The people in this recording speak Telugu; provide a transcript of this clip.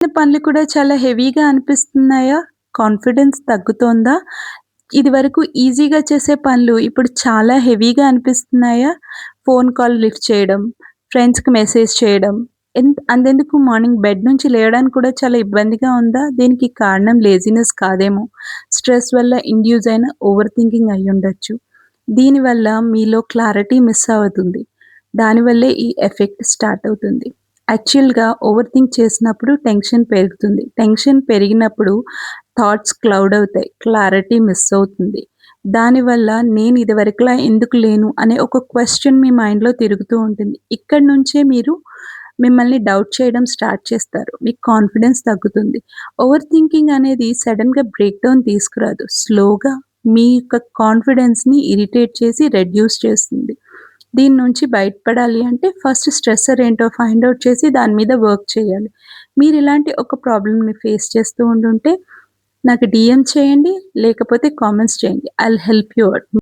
పనులు కూడా చాలా హెవీగా అనిపిస్తున్నాయా? కాన్ఫిడెన్స్ తగ్గుతోందా? ఇదివరకు ఈజీగా చేసే పనులు ఇప్పుడు చాలా హెవీగా అనిపిస్తున్నాయా? ఫోన్ కాల్ లిఫ్ట్ చేయడం, ఫ్రెండ్స్‌కి మెసేజ్ చేయడం, అంతెందుకు మార్నింగ్ బెడ్ నుంచి లేవడానికి కూడా చాలా ఇబ్బందిగా ఉందా? దీనికి కారణం లేజినెస్ కాదేమో! స్ట్రెస్ వల్ల ఇండ్యూస్ అయిన ఓవర్ థింకింగ్ అయ్యుండొచ్చు. దీనివల్ల మీలో క్లారిటీ మిస్ అవుతుంది. దానివల్లే ఈ ఎఫెక్ట్ స్టార్ట్ అవుతుంది. యాక్చువల్‌గా ఓవర్ థింక్ చేసినప్పుడు టెన్షన్ పెరుగుతుంది. టెన్షన్ పెరిగినప్పుడు థాట్స్ క్లౌడ్ అవుతాయి. క్లారిటీ మిస్ అవుతుంది. దానివల్ల నేను ఇదివరకులా ఎందుకు లేను అనే ఒక క్వెషన్ మీ మైండ్‌లో తిరుగుతూ ఉంటుంది. ఇక్కడి నుంచే మీరు మిమ్మల్ని డౌట్ చేయడం స్టార్ట్ చేస్తారు. మీకు కాన్ఫిడెన్స్ తగ్గుతుంది. ఓవర్ థింకింగ్ అనేది సడెన్‌గా బ్రేక్ డౌన్ తీసుకురాదు. స్లోగా మీ యొక్క కాన్ఫిడెన్స్‌ని ఇరిటేట్ చేసి రెడ్యూస్ చేస్తుంది. దీని నుంచి బయటపడాలి అంటే ఫస్ట్ స్ట్రెసర్ ఏంటో ఫైండ్ ఔట్ చేసి దాని మీద వర్క్ చేయాలి. మీరు ఇలాంటి ఒక ప్రాబ్లమ్‌ని ఫేస్ చేస్తూ ఉండుంటే నాకు డీఎం చేయండి. లేకపోతే కామెంట్స్ చేయండి. I will help you out.